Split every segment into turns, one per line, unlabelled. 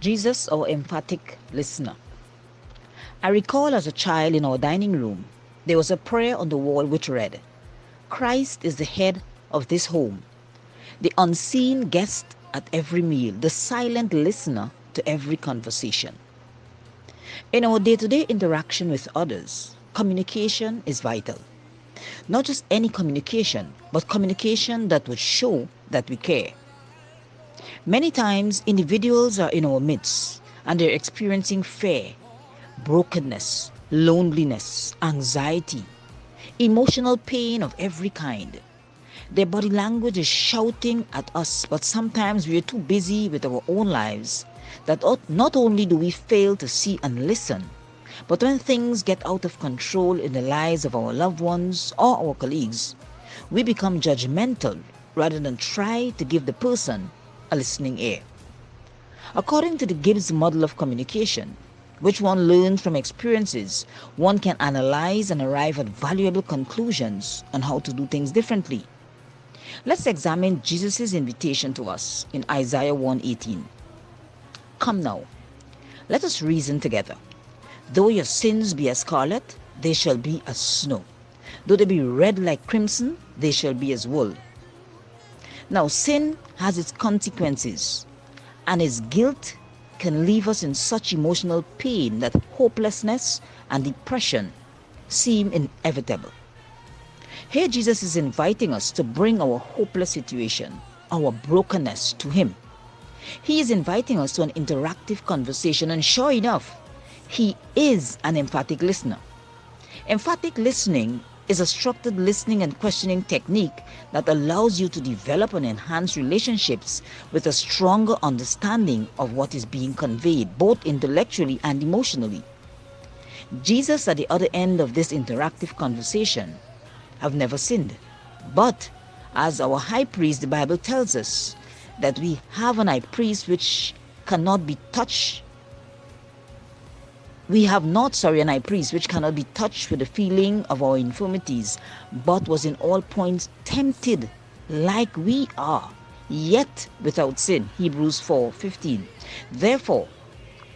Jesus, our emphatic listener. I recall as a child in our dining room, there was a prayer on the wall which read, Christ is the head of this home, the unseen guest at every meal, the silent listener to every conversation. In our day-to-day interaction with others, communication is vital. Not just any communication, but communication that would show that we care. Many times, individuals are in our midst and they're experiencing fear, brokenness, loneliness, anxiety, emotional pain of every kind. Their body language is shouting at us, but sometimes we are too busy with our own lives that not only do we fail to see and listen, but when things get out of control in the lives of our loved ones or our colleagues, we become judgmental rather than try to give the person a listening ear. According to the Gibbs model of communication, which one learns from experiences, one can analyze and arrive at valuable conclusions on how to do things differently. Let's examine Jesus' invitation to us in Isaiah 1:18. Come now, let us reason together. Though your sins be as scarlet, they shall be as snow. Though they be red like crimson, they shall be as wool. Now, sin has its consequences, and its guilt can leave us in such emotional pain that hopelessness and depression seem inevitable. Here Jesus is inviting us to bring our hopeless situation, our brokenness to Him. He is inviting us to an interactive conversation, and sure enough, He is an emphatic listener. Emphatic listening is a structured listening and questioning technique that allows you to develop and enhance relationships with a stronger understanding of what is being conveyed, both intellectually and emotionally. Jesus, at the other end of this interactive conversation, have never sinned. But as our high priest, the Bible tells us that we have an high priest which cannot be touched. We have not, an high priest which cannot be touched with the feeling of our infirmities, but was in all points tempted like we are, yet without sin. Hebrews 4:15. Therefore,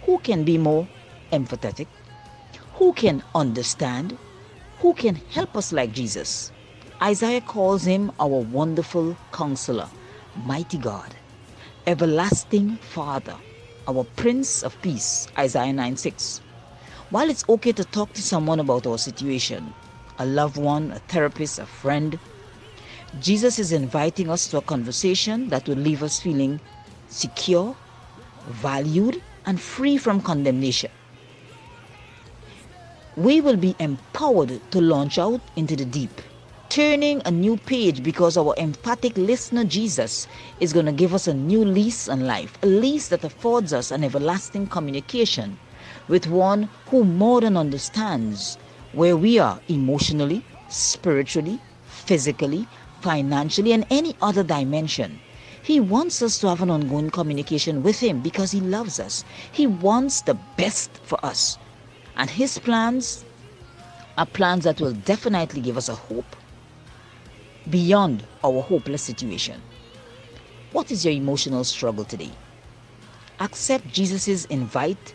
who can be more empathetic? Who can understand? Who can help us like Jesus? Isaiah calls Him our wonderful counselor, mighty God, everlasting Father, our Prince of Peace, Isaiah 9:6. While it's okay to talk to someone about our situation, a loved one, a therapist, a friend, Jesus is inviting us to a conversation that will leave us feeling secure, valued, and free from condemnation. We will be empowered to launch out into the deep, turning a new page, because our emphatic listener Jesus is going to give us a new lease on life, a lease that affords us an everlasting communication with one who more than understands where we are emotionally, spiritually, physically, financially, and any other dimension. He wants us to have an ongoing communication with Him because He loves us. He wants the best for us. And His plans are plans that will definitely give us a hope beyond our hopeless situation. What is your emotional struggle today? Accept Jesus' invite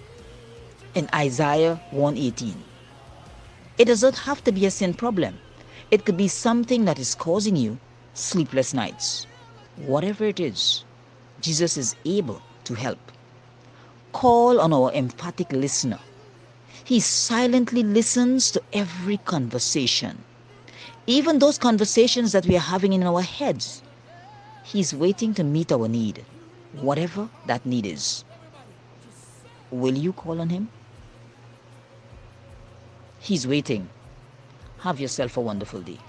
in Isaiah 1:18. It does not have to be a sin problem. It could be something that is causing you sleepless nights. Whatever it is, Jesus is able to help. Call on our emphatic listener. He silently listens to every conversation. Even those conversations that we are having in our heads, He's waiting to meet our need, whatever that need is. Will you call on Him? He's waiting. Have yourself a wonderful day.